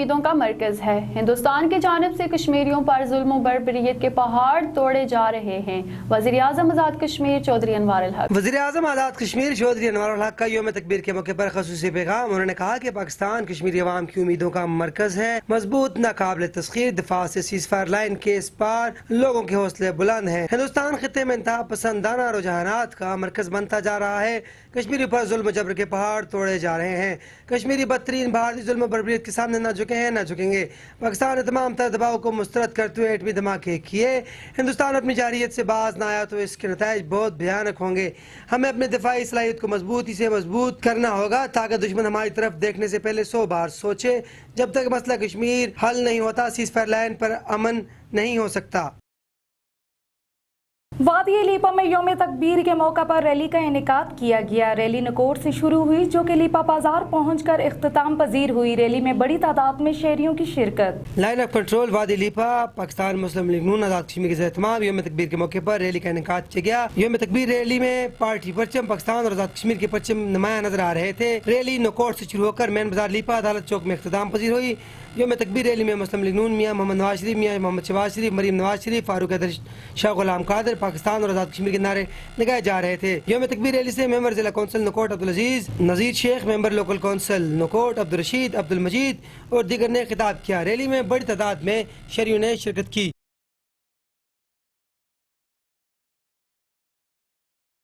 امیدوں کا مرکز ہے۔ ہندوستان کی جانب سے کشمیریوں پر ظلم و بربریت کے پہاڑ توڑے جا رہے ہیں۔ وزیر اعظم آزاد کشمیر چودھری انوار الحق وزیر اعظم آزاد کشمیر چودھری انوار الحق کا یوم تکبیر کے موقع پر خصوصی پیغام۔ انہوں نے کہا کہ پاکستان کشمیری عوام کی امیدوں کا مرکز ہے، مضبوط ناقابل تسخیر دفاع سے سیز فائر لائن کے اس پار لوگوں کے حوصلے بلند ہیں۔ ہندوستان خطے میں انتہا پسندانہ رجحانات کا مرکز بنتا جا رہا ہے۔ کشمیری پر ظلم و جبر کے پہاڑ توڑے جا رہے ہیں۔ کشمیری بدترین بھارتی ظلم و بربریت کے سامنے نہ جھکے ہیں، نہ جھکیں گے۔ پاکستان نے تمام تر دباؤ کو مسترد کرتے ہوئے ایٹمی دھماکے کیے۔ ہندوستان اپنی جارحیت سے باز نہ آیا تو اس کے نتائج بہت بھیانک ہوں گے۔ ہمیں اپنے دفاعی صلاحیت کو مضبوطی سے مضبوط کرنا ہوگا تاکہ دشمن ہماری طرف دیکھنے سے پہلے 100 بار سوچے۔ جب تک مسئلہ کشمیر حل نہیں ہوتا، سیز فائر لائن پر امن نہیں ہو سکتا۔ وادی لیپا میں یوم تکبیر کے موقع پر ریلی کا انعقاد کیا گیا۔ ریلی نکوٹ سے شروع ہوئی جو کہ لیپا بازار پہنچ کر اختتام پذیر ہوئی۔ ریلی میں بڑی تعداد میں شہریوں کی شرکت۔ لائن آف کنٹرول وادی لیپا پاکستان مسلم لیگ نون آزاد کشمیر کے زیر اہتمام یوم تکبیر کے موقع پر ریلی کا انعقاد کیا گیا۔ یوم تکبیر ریلی میں پارٹی پرچم پاکستان اور آزاد کشمیر کے پرچم نمایاں نظر آ رہے تھے۔ ریلی نکوٹ سے شروع ہو کر مین بازار لیپا عدالت چوک میں اختتام پذیر ہوئی۔ یوم تکبیر ریلی میں مسلم لیگ نون میاں محمد نواز شریف، میاں محمد شہباز شریف، مریم نواز شریف، فاروق حیدر، شاہ غلام قادر، پاکستان اور آزاد کشمیر کے نعرے لگائے جا رہے تھے۔ یوم تکبیر ریلی سے ممبر ضلع کونسل نکوٹ عبدالعزیز نذیر شیخ، ممبر لوکل کونسل نکوٹ عبدالرشید عبدالمجید اور دیگر نے خطاب کیا۔ ریلی میں بڑی تعداد میں شہریوں نے شرکت کی۔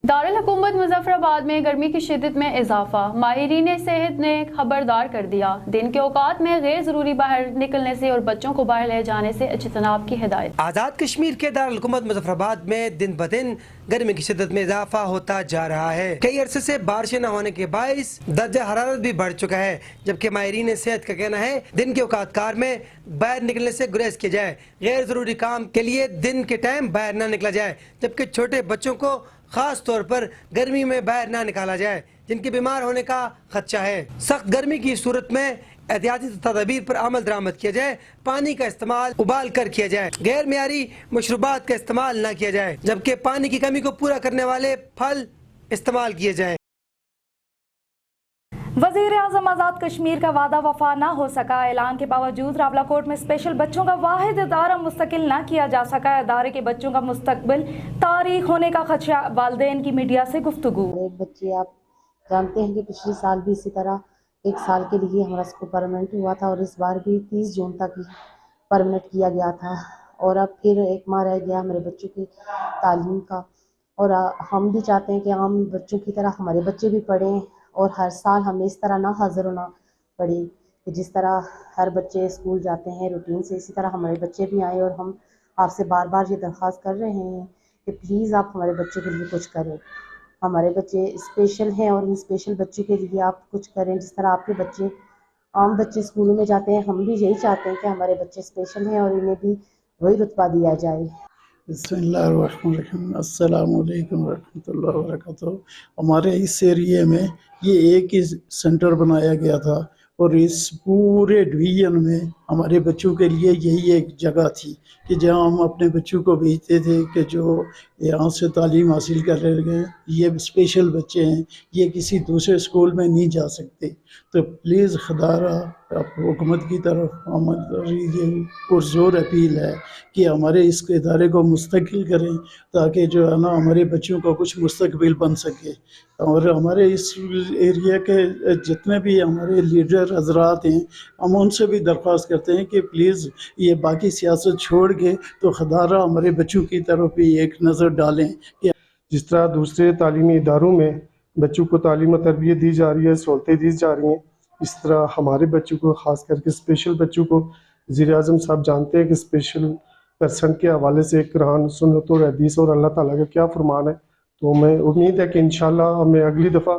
دارالحکومت مظفر آباد میں گرمی کی شدت میں اضافہ، ماہرین صحت نے خبردار کر دیا۔ دن کے اوقات میں غیر ضروری باہر نکلنے سے اور بچوں کو باہر لے جانے سے اجتناب کی ہدایت۔ آزاد کشمیر کے دارالحکومت مظفر آباد میں دن بدن گرمی کی شدت میں اضافہ ہوتا جا رہا ہے۔ کئی عرصے سے بارشیں نہ ہونے کے باعث درجہ حرارت بھی بڑھ چکا ہے، جبکہ ماہرین صحت کا کہنا ہے دن کے اوقات کار میں باہر نکلنے سے گریز کیا جائے، غیر ضروری کام کے لیے دن کے ٹائم باہر نہ نکلا جائے، جبکہ چھوٹے بچوں کو خاص طور پر گرمی میں باہر نہ نکالا جائے جن کے بیمار ہونے کا خدشہ ہے۔ سخت گرمی کی صورت میں احتیاطی تدابیر پر عمل درآمد کیا جائے، پانی کا استعمال ابال کر کیا جائے، غیر معیاری مشروبات کا استعمال نہ کیا جائے، جبکہ پانی کی کمی کو پورا کرنے والے پھل استعمال کیے جائیں۔ وزیر اعظم آزاد کشمیر کا وعدہ وفا نہ ہو سکا، اعلان کے باوجود راولاکوٹ میں اسپیشل بچوں کا واحد ادارہ مستقل نہ کیا جا سکا۔ ادارے کے بچوں کا مستقبل تاریخ ہونے کا خدشہ، والدین کی میڈیا سے گفتگو۔ بچے آپ جانتے ہیں کہ پچھلے سال بھی اسی طرح 1 سال کے لیے ہمارا اسکول پرماننٹ ہوا تھا اور اس بار بھی 30 جون تک پرماننٹ کیا گیا تھا، اور اب پھر 1 ماہ رہ گیا ہمارے بچوں کی تعلیم کا، اور ہم بھی چاہتے ہیں کہ عام بچوں کی طرح ہمارے بچے بھی پڑھیں اور ہر سال ہمیں اس طرح نہ حاضر ہونا پڑے کہ جس طرح ہر بچے اسکول جاتے ہیں روٹین سے، اسی طرح ہمارے بچے بھی آئیں۔ اور ہم آپ سے بار بار یہ درخواست کر رہے ہیں کہ پلیز آپ ہمارے بچوں کے لیے کچھ کریں۔ ہمارے بچے اسپیشل ہیں اور ان اسپیشل بچوں کے لیے آپ کچھ کریں، جس طرح آپ کے بچے عام بچے اسکولوں میں جاتے ہیں، ہم بھی یہی چاہتے ہیں کہ ہمارے بچے اسپیشل ہیں اور انہیں بھی وہی رتبہ دیا جائے۔ بسم اللہ الرحمن الرحیم، السلام علیکم ورحمۃ اللہ وبرکاتہ۔ ہمارے اس ایریے میں یہ ایک ہی سینٹر بنایا گیا تھا اور اس پورے ڈویژن میں ہمارے بچوں کے لیے یہی ایک جگہ تھی کہ جہاں ہم اپنے بچوں کو بھیجتے تھے کہ جو یہاں سے تعلیم حاصل کر رہے ہیں، یہ اسپیشل بچے ہیں، یہ کسی دوسرے اسکول میں نہیں جا سکتے۔ تو پلیز خدا را حکومت کی طرف ہماری یہ پرزور اپیل ہے کہ ہمارے اس ادارے کو مستقل کریں تاکہ جو ہے نا ہمارے بچوں کا کچھ مستقبل بن سکے۔ اور ہمارے اس ایریا کے جتنے بھی ہمارے لیڈر حضرات ہیں، ہم ان سے بھی درخواست کرتے ہیں کہ پلیز یہ باقی سیاست چھوڑ کے تو خدا را ہمارے بچوں کی طرف بھی ایک نظر ڈالیں کہ جس طرح دوسرے تعلیمی اداروں میں بچوں کو تعلیم و تربیت دی جا رہی ہے، سہولتیں دی جا رہی ہیں، اس طرح ہمارے بچوں کو، خاص کر کے اسپیشل بچوں کو، وزیر اعظم صاحب جانتے ہیں کہ اسپیشل پرسن کے حوالے سے قرآن، سنت اور حدیث اور اللہ تعالیٰ کا کیا فرمان ہے۔ تو میں امید ہے کہ انشاءاللہ ہمیں اگلی دفعہ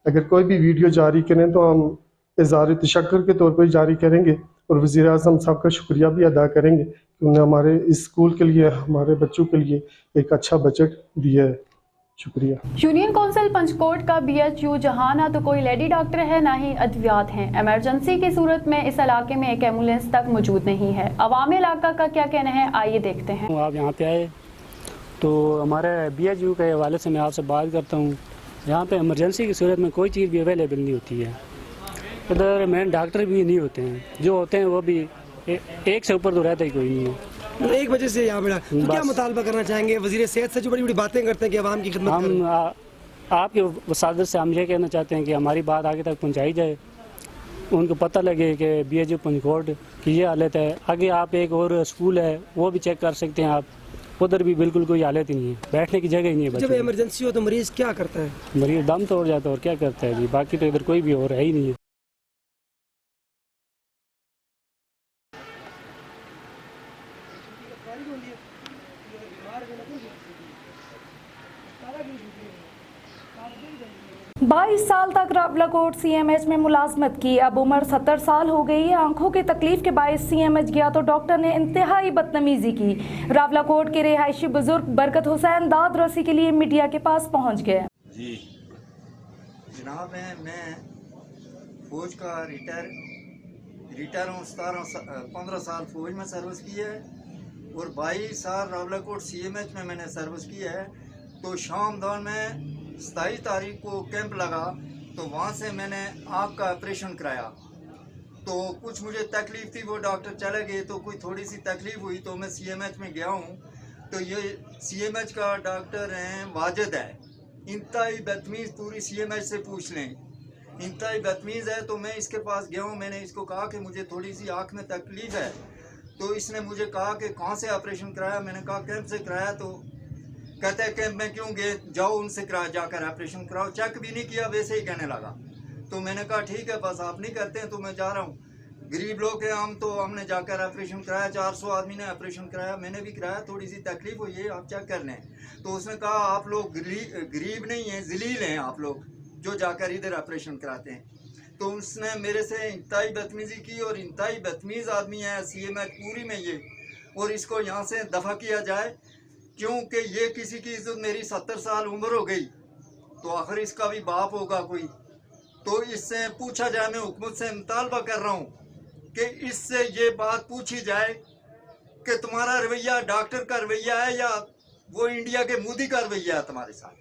اگر کوئی بھی ویڈیو جاری کریں تو ہم اظہار تشکر کے طور پر جاری کریں گے، اور وزیر اعظم صاحب کا شکریہ بھی ادا کریں گے کہ انہوں نے ہمارے اس اسکول کے لیے، ہمارے بچوں کے لیے ایک اچھا بجٹ دیا ہے۔ شکریہ۔ یونین کونسل پنچکوٹ کا BHU جہاں نہ تو کوئی لیڈی ڈاکٹر ہے نہ ہی ادویات ہیں۔ ایمرجنسی کی صورت میں اس علاقے میں ایک ایمبولینس تک موجود نہیں ہے۔ عوام علاقہ کا کیا کہنا ہے، آئیے دیکھتے ہیں۔ آپ یہاں پہ آئے تو ہمارے BHU کے حوالے سے میں آپ سے بات کرتا ہوں۔ یہاں پہ ایمرجنسی کی صورت میں کوئی چیز بھی اویلیبل نہیں ہوتی ہے۔ उधर मेन डॉक्टर भी नहीं होते हैं, जो होते हैं वो भी एक से ऊपर तो रहता ही कोई नहीं है। एक वजह से यहाँ बड़ा तो क्या बस। मुतालबा करना चाहेंगे? वजीर सेहत से जो बड़ी बड़ी बातें करते हैं कि आवाम की खिदमत करें। हम आपके वसादत से हम ये कहना चाहते हैं कि हमारी बात आगे तक पहुंचाई जाए, उनको पता लगे कि BHU पंचकोट की ये हालत है। आगे आप एक और स्कूल है वो भी चेक कर सकते हैं आप, उधर भी बिल्कुल कोई हालत ही नहीं है, बैठने की जगह ही नहीं है जब बच्चों की। इमरजेंसी हो तो मरीज क्या करता है? मरीज दम तोड़ जाता है और क्या करता है जी, बाकी तो इधर कोई भी और है ही नहीं है। बाईस साल तक रावलाकोट CMH में मुलाजमत की, अब उम्र 70 साल हो गई है। आंखों की तकलीफ के बायस CMH गया तो डॉक्टर ने इंतहाई बदतमीजी की। रावलाकोट के रिहायशी बुजुर्ग बरकत हुसैन दाद रसी के लिए मीडिया के पास पहुंच गए। जी जनाब, मैं फौज का रिटायर हूँ। 15 साल फौज में सर्विस की है और 22 साल रावलाकोट CMH में मैंने सर्विस की है। तो शाम दौर में 27 तारीख को कैंप लगा तो वहाँ से मैंने आँख का ऑपरेशन कराया। तो कुछ मुझे तकलीफ़ थी, वो डॉक्टर चले गए तो कोई थोड़ी सी तकलीफ़ हुई तो मैं CMH में गया हूँ। तो ये CMH का डॉक्टर हैं वाजिद है, इंतहाई बदतमीज़, पूरी CMH से पूछ लें, इंतहाई बदतमीज़ है। तो मैं इसके पास गया हूँ, मैंने इसको कहा कि मुझे थोड़ी सी आँख में तकलीफ़ है। तो इसने मुझे कहा कि कहाँ से ऑपरेशन कराया? मैंने कहा कैंप से कराया। तो कहते हैं कैंप में क्यों गए, जाओ उनसे करा जाकर ऑपरेशन कराओ। चेक भी नहीं किया, वैसे ही कहने लगा। तो मैंने कहा ठीक है, बस आप नहीं करते हैं तो मैं जा रहा हूँ। गरीब लोग हैं हम, तो हमने जाकर ऑपरेशन कराया। 400 आदमी ने ऑपरेशन कराया, मैंने भी कराया। थोड़ी सी तकलीफ हुई है, आप चेक कर लें। तो उसने कहा आप लोग गरीब नहीं हैं, जलील हैं आप लोग जो जाकर इधर ऑपरेशन कराते हैं। तो उसने मेरे से इंतहाई बदतमीजी की और इंतहाई बदतमीज़ आदमी है CMH पूरी में ये, और इसको यहाँ से दफ़ा किया जाए क्योंकि ये किसी की इज्जत, मेरी 70 साल उम्र हो गई तो आखिर इसका भी बाप होगा कोई, तो इससे पूछा जाए। मैं हुकूमत से मुतालबा कर रहा हूँ कि इससे ये बात पूछी जाए कि तुम्हारा रवैया डॉक्टर का रवैया है या वो इंडिया के मोदी का रवैया है तुम्हारे साथ।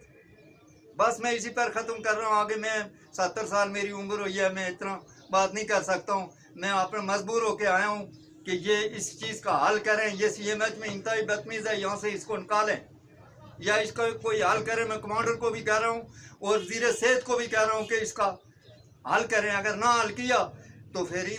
बस मैं इसी पर ख़त्म कर रहा हूँ। आगे मैं 70 साल मेरी उम्र हुई है, मैं इतना बात नहीं कर सकता हूँ। मैं आप पर मजबूर होकर आया हूँ कि ये इस चीज़ का हल करें। ये CMH में इंतहाई बदतमीज़ है, यहाँ से इसको निकालें या इसका कोई हल करें। मैं कमांडर को भी कह रहा हूँ और वज़ीर सेहत को भी कह रहा हूँ कि इसका हल करें। अगर ना हल किया तो फिर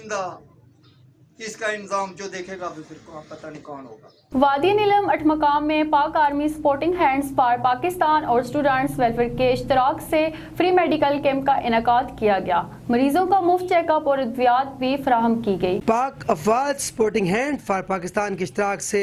इसका इंतजाम जो देखेगा फिर पता नहीं कौन होगा। वादी नीलम अठमकाम में पाक army sporting hands for Pakistan और स्टूडेंट्स वेलफेयर के इश्तराक से फ्री मेडिकल कैंप का इनेकाद किया गया। मरीजों का मुफ्त चेकअप और अद्वियात भी फराहम की गई। पाक अफवाज स्पोर्टिंग हैंड फॉर पाकिस्तान के इश्तराक से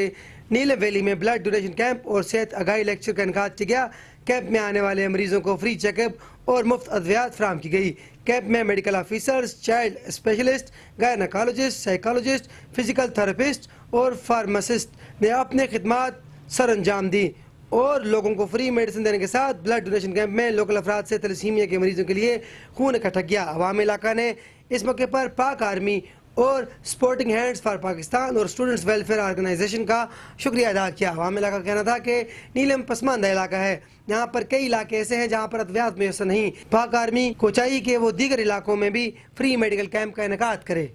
नीलम वैली में ब्लड डोनेशन कैंप और सेहत आगाही लेक्चर का इनेकाद किया गया। कैंप में आने वाले मरीजों को फ्री चेकअप और मुफ्त अद्वियात फराहम की गई। कैंप में medical officers, child specialist, gynaecologist, psychologist, physical therapist और फार्मासिस्ट ने अपने खिदमात सर अंजाम दी और लोगों को फ्री मेडिसिन देने के साथ ब्लड डोनेशन कैंप में लोकल अफराद से तलसीमिया के मरीजों के लिए खून इकट्ठा किया। अवाम इलाका ने इस मौके पर पाक आर्मी और स्पोर्टिंग हैंड्स फॉर पाकिस्तान और स्टूडेंट्स वेलफेयर ऑर्गेनाइजेशन का शुक्रिया अदा किया। अवाम इलाका का कहना था कि नीलम पसमानदा इलाका है, यहाँ पर कई इलाके ऐसे हैं जहाँ पर अद्वियात मैसर नहीं। पाक आर्मी को चाहिए कि वो दीगर इलाकों में भी फ्री मेडिकल कैंप का इनेकाद करे।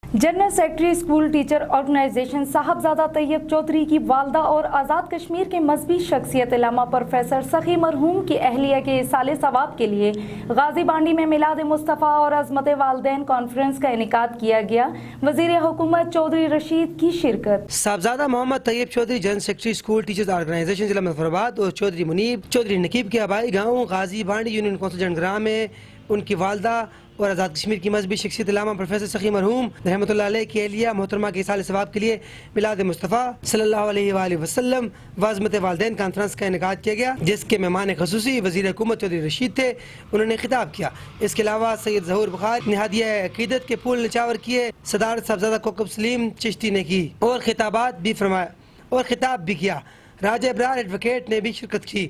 General secretary school teacher organization Sahibzada Tayyab Chaudhry की वालदा और आज़ाद कश्मीर के मजहबी शख्सियत इलामा प्रोफेसर सखी मरहूम की अहलिया के इसाले सवाब के लिए गाजी बांडी में मिलाद मुस्तफ़ा और अज़मत वालदैन कॉन्फ्रेंस का इनेकाद किया गया। वज़ीर हुकूमत चौधरी रशीद की शिरकत। Sahibzada Mohammad Tayyab Chaudhry general secretary school teachers organization जिला मुजफ्फराबाद और चौधरी मुनीब चौधरी नकीब के आबाई गाँव गाजी बांडी यूनियन कौंसिल जनग्राह में उनकी वालदा और आज़ाद कश्मीर की मजहबी शख्सियत इलामा प्रोफेसर सखी मरहूम रहमतुल्लाह अलैह की अहलिया मोहतरमा के इसाले सवाब के लिए मिलाद मुस्तफ़ा सल्लल्लाहु अलैहि वसल्लम व अज़मत वालदैन कॉन्फ्रेंस का इनेकाद किया गया, जिसके मेहमान ख़ुसूसी वज़ीर हुकूमत चौधरी रशीद थे। उन्होंने खिताब किया। इसके अलावा सैयद ज़हूर बुखारी ने हदिया अक़ीदत के फूल निछावर किए। सदारत साहबजादा कोकब सलीम चिश्ती ने की और खिताबात भी फरमाया और खिताब भी किया। राजा इब्रार एडवोकेट ने भी शिरकत की।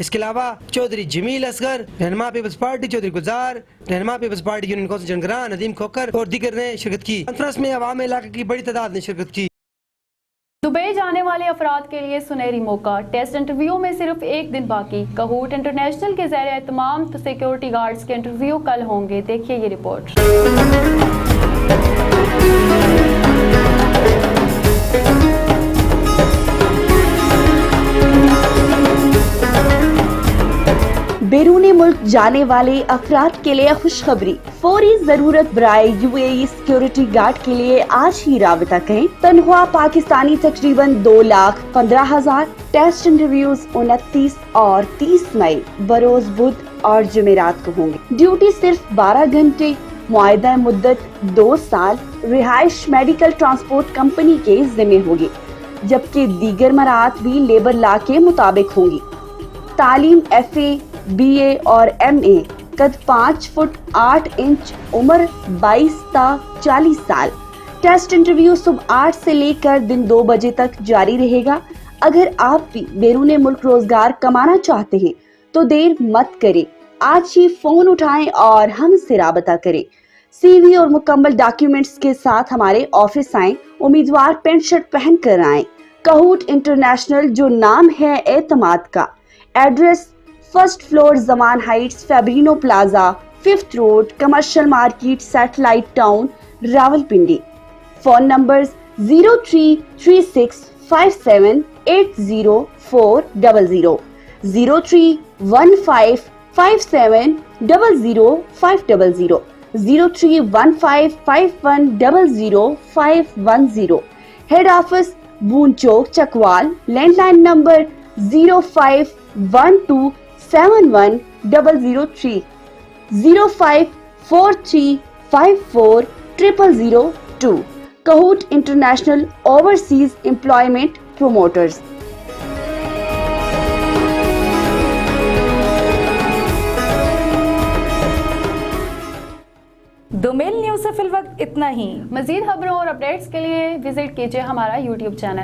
इसके अलावा चौधरी जमील असगर, रहनुमा पीपल्स पार्टी चौधरी गुजार, रहनुमा पीपल्स पार्टी यूनियन कौंसिल जनग्राह नदीम खोकर और दीगर ने शिरकत की। कॉन्फ्रेंस में अवाम इलाके की बड़ी तादाद ने शिरकत की। दुबई जाने वाले अफराद के लिए सुनहरी मौका, टेस्ट इंटरव्यू में सिर्फ एक दिन बाकी। कहूट इंटरनेशनल के ज़ेर एहतमाम तो सिक्योरिटी गार्ड्स के इंटरव्यू कल होंगे। देखिए ये रिपोर्ट। बैरून मुल्क जाने वाले अफराद के लिए खुशखबरी, फौरी जरूरत बराए UAE सिक्योरिटी गार्ड के लिए आज ही राबता करें। तनख्वाह पाकिस्तानी तकरीबन 2,15,000। टेस्ट इंटरव्यूज 29 और 30 मई बरोज बुध और जुमेरात को होंगे। ड्यूटी सिर्फ 12 घंटे, मुआयदा मुद्दत 2 साल, रिहाइश मेडिकल ट्रांसपोर्ट कंपनी के जिम्मे होगी, जबकि दीगर मराहत भी लेबर लॉ के मुताबिक होंगी। तालीम FA, BA और MA, कद 5 फुट 8 इंच, उम्र 22 ता 40 साल। टेस्ट इंटरव्यू सुबह 8 से लेकर दिन 2 बजे तक जारी रहेगा। अगर आप भी बैरून मुल्क रोजगार कमाना चाहते हैं तो देर मत करें, आज ही फोन उठाएं और हमसे राबता करें। CV और मुकम्मल डॉक्यूमेंट्स के साथ हमारे ऑफिस आएं। उम्मीदवार पैंट शर्ट पहन कर आएं। कहूट इंटरनेशनल, जो नाम है एतमाद का। Address 1st floor Zaman heights, Fabrino plaza, 5th road, commercial market, satellite town, Rawalpindi. Phone numbers 0336578040, 031557000500, 031551000510। Head office Bhaun Chowk, Chakwal. Landline number 0512711003, 0543540002। Kahut international overseas employment promoters. Domel news से फिलवक्त इतना ही। मजीद खबरों और अपडेट्स के लिए विजिट कीजिए हमारा YouTube चैनल।